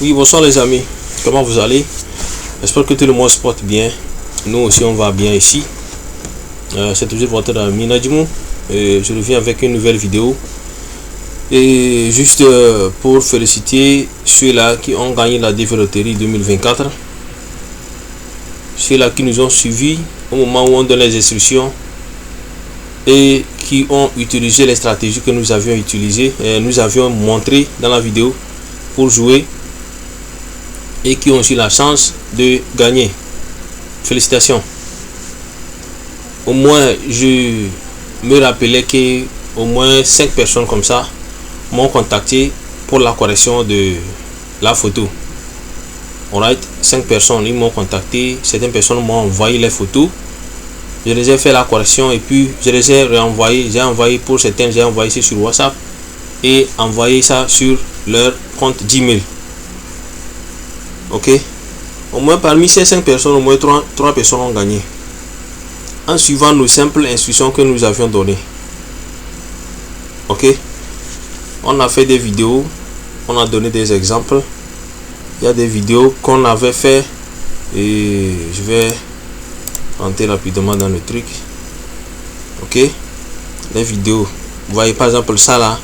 Oui, bonsoir les amis, comment vous allez? J'espère que tout le monde se porte bien. Nous aussi on va bien ici. C'est toujours votre ami Nadjimou. Je reviens avec une nouvelle vidéo. Et juste pour féliciter ceux-là qui ont gagné la développerie 2024. Ceux-là qui nous ont suivis au moment où on donne les instructions et qui ont utilisé les stratégies que nous avions utilisées, nous avions montré dans la vidéo pour jouer et qui ont eu la chance de gagner. Félicitations. Au moins je me rappelais que au moins 5 personnes comme ça m'ont contacté pour la correction de la photo. Alright, 5 personnes ils m'ont contacté, certaines personnes m'ont envoyé les photos, je les ai fait la correction et puis je les ai renvoyé. J'ai envoyé pour certaines, j'ai envoyé ça sur WhatsApp et envoyé ça sur leur compte Gmail. Ok, au moins parmi ces 5 personnes, au moins 3 personnes ont gagné en suivant nos simples instructions que nous avions données. Ok, on a fait des vidéos, on a donné des exemples. Il y a des vidéos qu'on avait fait et je vais rentrer rapidement dans le truc. Ok, les vidéos, vous voyez par exemple ça là,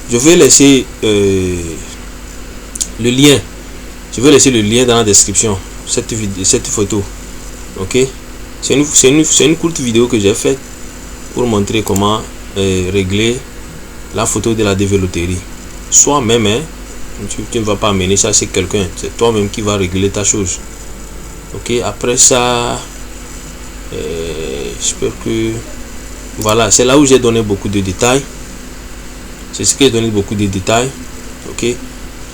je vais laisser le lien. Je vais laisser le lien dans la description, cette photo. Ok, c'est une courte vidéo que j'ai faite pour montrer comment régler la photo de la développerie. Soi-même, hein, tu ne vas pas amener ça, c'est quelqu'un, c'est toi-même qui va régler ta chose. Ok, après ça, j'espère que voilà, c'est là où j'ai donné beaucoup de détails. C'est ce que j'ai donné beaucoup de détails. Ok.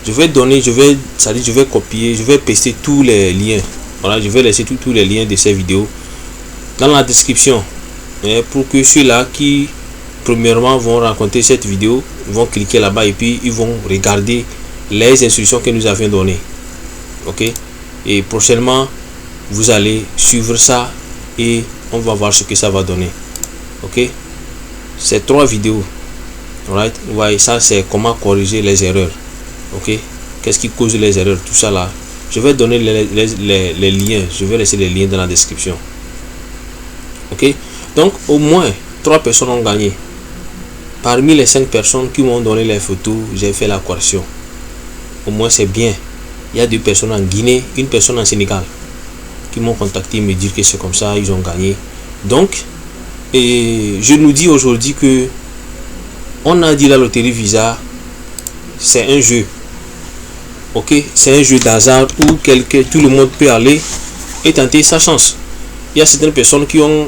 Je vais copier, je vais paster tous les liens. Voilà, je vais laisser tous les liens de ces vidéos dans la description. Et pour que ceux-là qui premièrement vont rencontrer cette vidéo, vont cliquer là-bas et puis ils vont regarder les instructions que nous avions données. Ok. Et prochainement, vous allez suivre ça et on va voir ce que ça va donner. Ok. C'est 3 vidéos. Right. Vous voyez, ça c'est comment corriger les erreurs. Ok, qu'est-ce qui cause les erreurs, tout ça là. Je vais donner les liens, je vais laisser les liens dans la description. Ok, donc au moins 3 personnes ont gagné. Parmi les 5 personnes qui m'ont donné les photos, j'ai fait la correction. Au moins c'est bien. Il y a 2 personnes en Guinée, une personne en Sénégal qui m'ont contacté me dire que c'est comme ça, ils ont gagné. Donc, et je nous dis aujourd'hui que on a dit la loterie Visa, c'est un jeu. Ok, c'est un jeu d'hasard où tout le monde peut aller et tenter sa chance. Il y a certaines personnes qui ont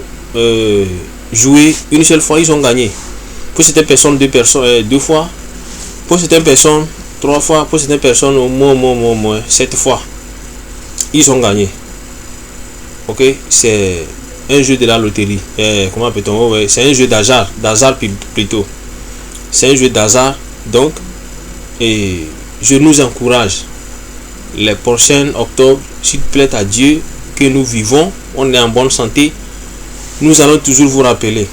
joué une seule fois, ils ont gagné. Pour certaines personnes, 2 fois. Pour certaines personnes, 3 fois. Pour certaines personnes, au moins 7 fois, ils ont gagné. Ok, c'est un jeu de la loterie. Comment appelle-t-on? Ouais, c'est un jeu d'hasard plutôt. C'est un jeu d'hasard, donc. Et je nous encourage les prochains octobre, s'il plaît à Dieu que nous vivons, on est en bonne santé, nous allons toujours vous rappeler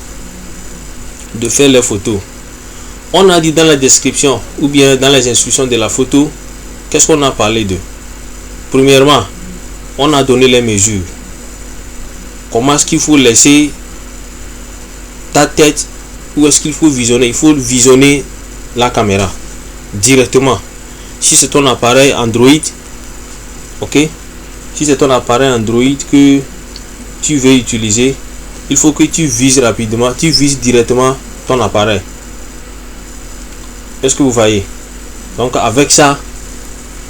de faire les photos. On a dit dans la description ou bien dans les instructions de la photo, qu'est-ce qu'on a parlé de? Premièrement, on a donné les mesures. Comment est-ce qu'il faut laisser ta tête, ou est-ce qu'il faut visionner? Il faut visionner la caméra directement. Si c'est ton appareil Android, ok, si c'est ton appareil Android que tu veux utiliser, il faut que tu vises rapidement, tu vises directement ton appareil. Est-ce que vous voyez? Donc avec ça,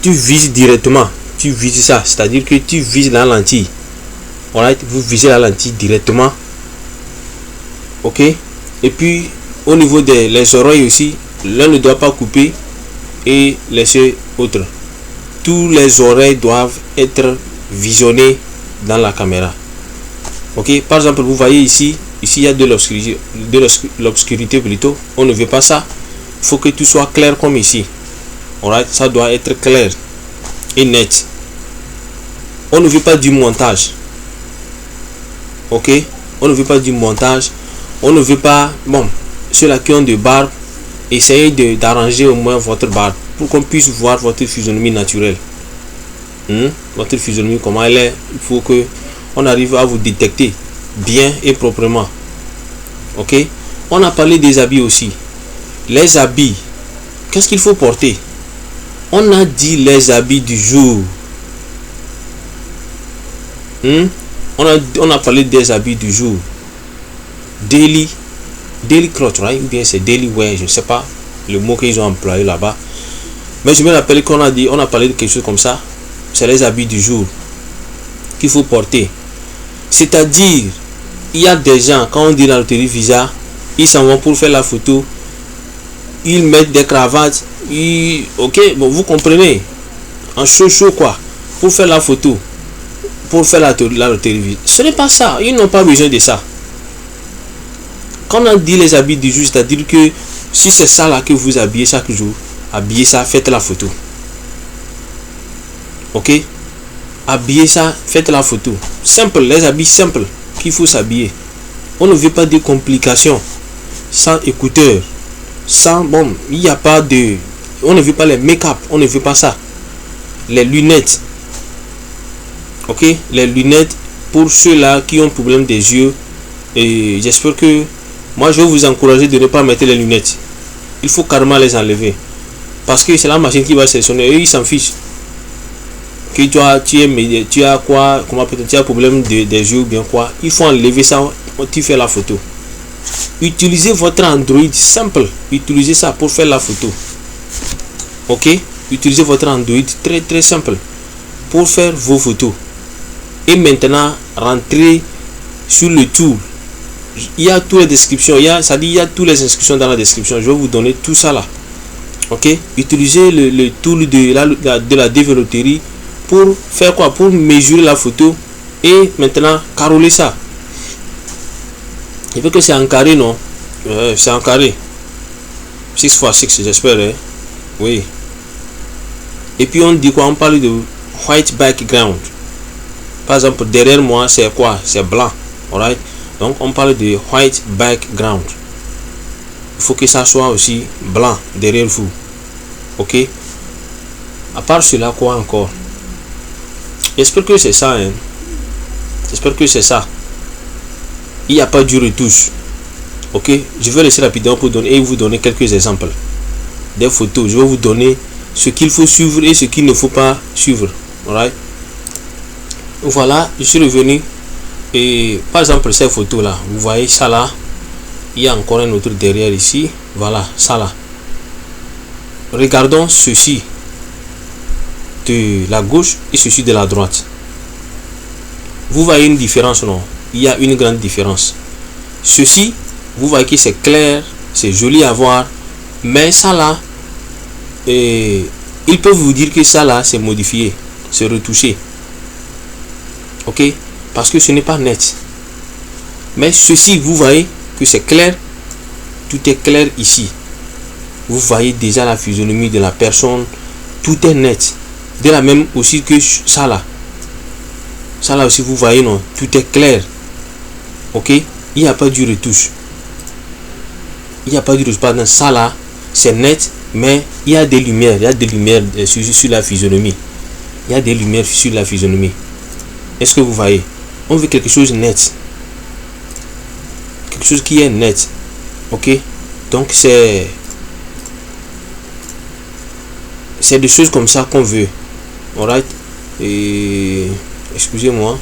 tu vises directement, tu vises ça, c'est-à-dire que tu vises la lentille. Alright, vous visez la lentille directement. Ok, et puis au niveau des oreilles aussi, l'un ne doit pas couper et laisser autre. Tous les oreilles doivent être visionnées dans la caméra. Ok, par exemple, vous voyez ici il y a de l'obscurité plutôt. On ne veut pas ça. Il faut que tout soit clair comme ici. Alright, ça doit être clair et net. On ne veut pas du montage. Ok, on ne veut pas du montage. On ne veut pas, bon, ceux-là qui ont de barbe, essayez d'arranger au moins votre barbe. pour qu'on puisse voir votre physionomie naturelle. Votre physionomie, comment elle est. Il faut que on arrive à vous détecter bien et proprement. Ok. On a parlé des habits aussi. Les habits, qu'est-ce qu'il faut porter? On a dit les habits du jour. On a parlé des habits du jour. Daily clothes, right? Ou bien c'est daily wear, je ne sais pas le mot qu'ils ont employé là-bas. Mais je me rappelle qu'on a parlé de quelque chose comme ça. C'est les habits du jour qu'il faut porter. C'est-à-dire, il y a des gens, quand on dit dans le loterie Visa, ils s'en vont pour faire la photo. Ils mettent des cravates. Ok, bon, vous comprenez. En chaud quoi. Pour faire la photo. Pour faire la loterie Visa. Ce n'est pas ça. Ils n'ont pas besoin de ça. Quand on dit les habits du jour, c'est-à-dire que si c'est ça là que vous habillez chaque jour, habillez ça, faites la photo. Ok, habillez ça, faites la photo. Simple, les habits simples qu'il faut s'habiller. On ne veut pas de complications. Sans écouteurs, sans bon, il n'y a pas de, on ne veut pas les make-up, on ne veut pas ça. Les lunettes, ok, les lunettes pour ceux-là qui ont problème des yeux. Et j'espère que moi je vais vous encourager de ne pas mettre les lunettes. Il faut carrément les enlever parce que c'est la machine qui va sélectionner et ils s'en fichent. Que tu as quoi, comment peut-être tu as problème des yeux ou bien quoi, il faut enlever ça, tu fais la photo. Utilisez votre Android simple, utilisez ça pour faire la photo. Ok, utilisez votre Android très simple pour faire vos photos. Et maintenant rentrez sur le tool. Il y a toutes les descriptions, il y a toutes les inscriptions dans la description. Je vais vous donner tout ça là. Ok, utilisez le tool de la développerie pour faire quoi? Pour mesurer la photo et maintenant caroler ça. Il veut que c'est en carré, non? C'est en carré. 6x6, j'espère. Hein? Oui. Et puis on dit quoi? On parle de white background. Par exemple, derrière moi, c'est quoi? C'est blanc. Alright? Donc on parle de white background. Il faut que ça soit aussi blanc derrière vous. Ok? À part cela, quoi encore? J'espère que c'est ça. Hein? J'espère que c'est ça. Il n'y a pas du retouche. Ok? Je vais laisser rapidement pour vous donner quelques exemples. Des photos. Je vais vous donner ce qu'il faut suivre et ce qu'il ne faut pas suivre. Alright? Voilà, je suis revenu. Et par exemple, ces photos là, vous voyez ça là. Il y a encore un autre derrière ici. Voilà, ça là. Regardons ceci de la gauche et ceci de la droite. Vous voyez une différence, non? Il y a une grande différence. Ceci, vous voyez que c'est clair, c'est joli à voir, mais ça là, ils peuvent vous dire que ça là, c'est modifié, c'est retouché. Ok? Parce que ce n'est pas net. Mais ceci, vous voyez que c'est clair, tout est clair ici. Vous voyez déjà la physionomie de la personne, tout est net. De la même aussi que ça là. Ça là aussi, vous voyez, non? Tout est clair. Ok? Il n'y a pas de retouche. Il n'y a pas de retouche. Dans ça là, c'est net, mais il y a des lumières. Il y a des lumières sur la physionomie. Il y a des lumières sur la physionomie. Est-ce que vous voyez? On veut quelque chose de net. Quelque chose qui est net. Ok? Donc c'est des choses comme ça qu'on veut. Alright? Et excusez-moi.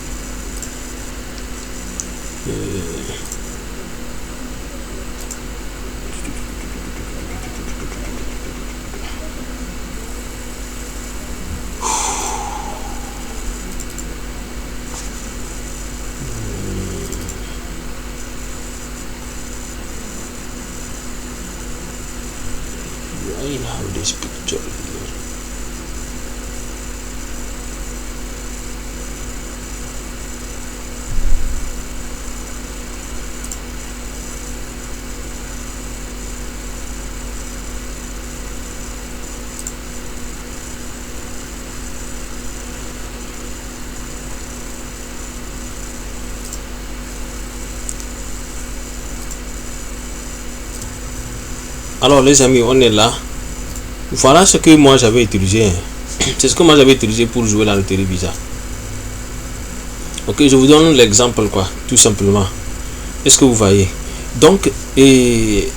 I have this picture here. Alors les amis, on est là. Voilà ce que moi j'avais utilisé, hein. C'est ce que moi j'avais utilisé pour jouer la loterie Visa. Ok, je vous donne l'exemple, quoi, tout simplement. Est-ce que vous voyez? Donc, et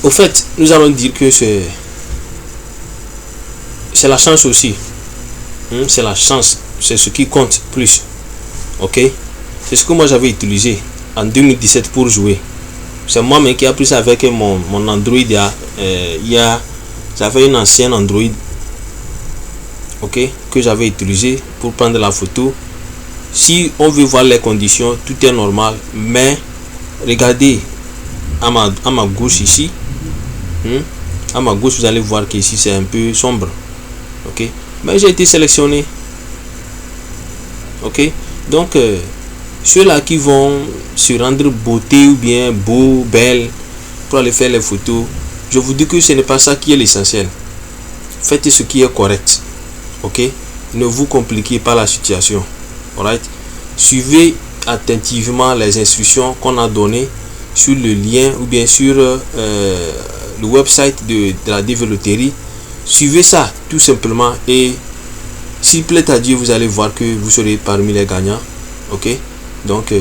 au fait, nous allons dire que c'est la chance aussi. C'est la chance, c'est ce qui compte plus. Ok, c'est ce que moi j'avais utilisé en 2017 pour jouer. C'est moi-même qui a pris ça avec mon Android. J'avais une ancienne Android, ok, que j'avais utilisé pour prendre la photo. Si on veut voir les conditions, tout est normal, mais regardez à ma gauche ici, à ma gauche, vous allez voir qu'ici c'est un peu sombre, ok, mais j'ai été sélectionné, ok. Donc ceux-là qui vont se rendre beauté ou bien beau, belle pour aller faire les photos, je vous dis que ce n'est pas ça qui est l'essentiel. Faites ce qui est correct, ok. Ne vous compliquez pas la situation. Alright? Suivez attentivement les instructions qu'on a données sur le lien ou bien sur le website de la développerie. Suivez ça tout simplement et s'il plaît à Dieu, vous allez voir que vous serez parmi les gagnants. Ok, donc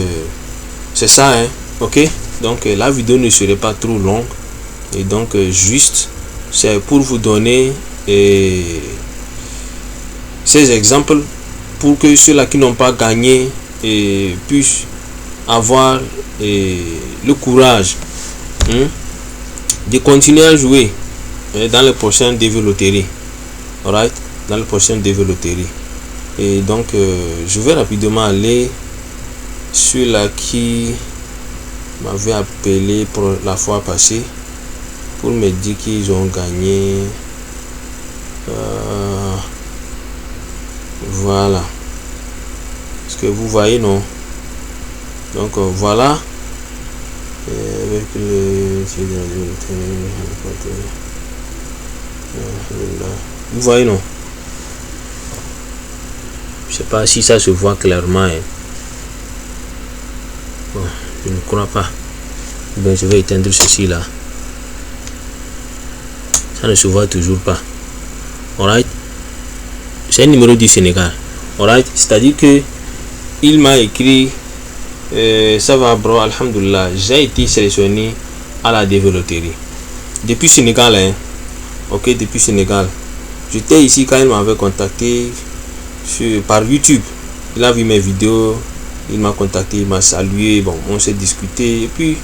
c'est ça, hein. Ok, donc la vidéo ne serait pas trop longue et donc juste c'est pour vous donner ces exemples pour que ceux-là qui n'ont pas gagné puissent avoir le courage de continuer à jouer dans les prochaines développeries. Alright, dans les prochaines développeries. Et donc je vais rapidement aller sur la qui m'avait appelé pour la fois passée pour me dire qu'ils ont gagné. Voilà, ce que vous voyez, non? Donc voilà, avec vous voyez, non? Je sais pas si ça se voit clairement, hein. Bon, je ne crois pas. Ben, je vais éteindre ceci là. Ça ne se voit toujours pas. Alright, c'est un numéro du Sénégal. Alright, c'est-à-dire que il m'a écrit ça va bro, alhamdoulilah, j'ai été sélectionné à la développerie depuis Sénégal, hein. Ok, depuis Sénégal. J'étais ici quand il m'avait contacté par YouTube. Il a vu mes vidéos, il m'a contacté, il m'a salué, bon, on s'est discuté et puis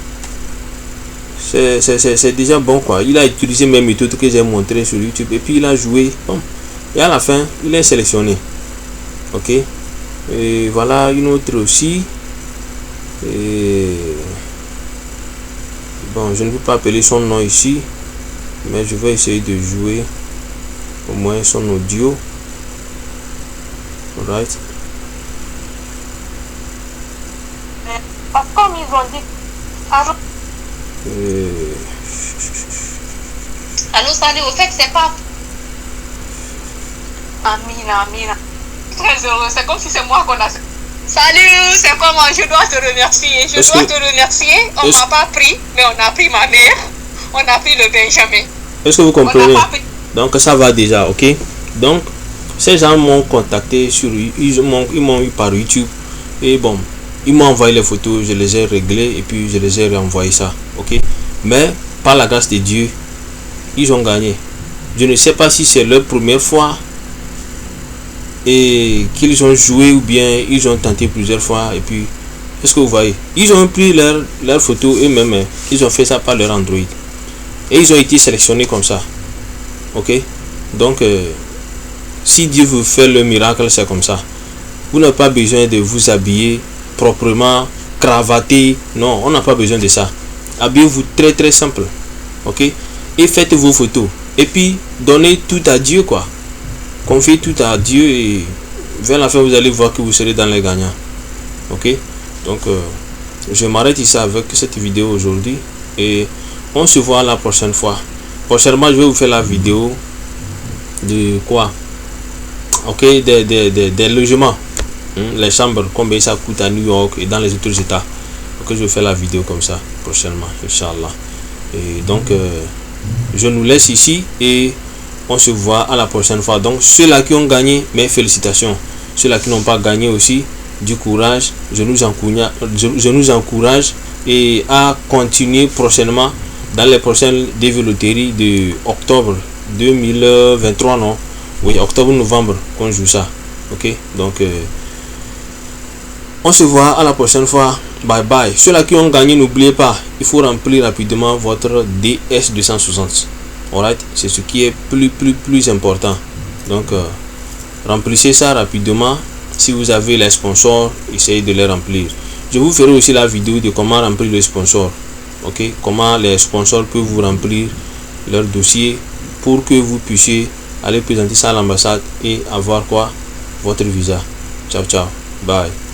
c'est déjà bon, quoi. Il a utilisé mes méthodes que j'ai montré sur YouTube et puis il a joué, bon, et à la fin il est sélectionné. Ok, et voilà une autre aussi. Et bon, je ne peux pas appeler son nom ici, mais je vais essayer de jouer au moins son audio. Alright. Parce que comme ils ont dit. Allô, salut, au fait, c'est pas. Amina. Très heureux, c'est comme si c'est moi qu'on a. Salut, c'est comment? Je dois te remercier. On m'a pas pris, mais on a pris ma mère. On a pris le Benjamin. Est-ce que vous comprenez? Donc ça va déjà, ok. Donc ces gens m'ont contacté sur, ils m'ont eu par YouTube et bon, ils m'ont envoyé les photos, je les ai réglées et puis je les ai renvoyé ça, ok. Mais par la grâce de Dieu, ils ont gagné. Je ne sais pas si c'est leur première fois et qu'ils ont joué ou bien ils ont tenté plusieurs fois et puis est-ce que vous voyez, ils ont pris leur photo eux-mêmes, hein. Ils ont fait ça par leur Android et ils ont été sélectionnés comme ça, ok. Donc si Dieu vous fait le miracle, c'est comme ça. Vous n'avez pas besoin de vous habiller proprement, cravater, non, on n'a pas besoin de ça. Habillez-vous très simple, ok, et faites vos photos et puis donnez tout à Dieu, quoi. Confiez tout à Dieu et vers la fin vous allez voir que vous serez dans les gagnants, ok. Donc je m'arrête ici avec cette vidéo aujourd'hui et on se voit la prochaine fois. Prochainement je vais vous faire la vidéo de quoi, ok, des logements, les chambres, combien ça coûte à New York et dans les autres états. Ok, je vais faire la vidéo comme ça prochainement, Inch'Allah. Et donc je nous laisse ici et on se voit à la prochaine fois. Donc ceux-là qui ont gagné, mes félicitations. Ceux-là qui n'ont pas gagné aussi, du courage. Je nous encourage et à continuer prochainement dans les prochaines développeurs de octobre 2023, non? Oui, octobre-novembre qu'on joue ça. Ok, donc on se voit à la prochaine fois. Bye bye. Ceux-là qui ont gagné, n'oubliez pas, il faut remplir rapidement votre DS260. Alright, c'est ce qui est plus important. Donc remplissez ça rapidement. Si vous avez les sponsors, essayez de les remplir. Je vous ferai aussi la vidéo de comment remplir les sponsors. Ok, comment les sponsors peuvent vous remplir leur dossier pour que vous puissiez aller présenter ça à l'ambassade et avoir quoi? Votre visa. Ciao, ciao. Bye.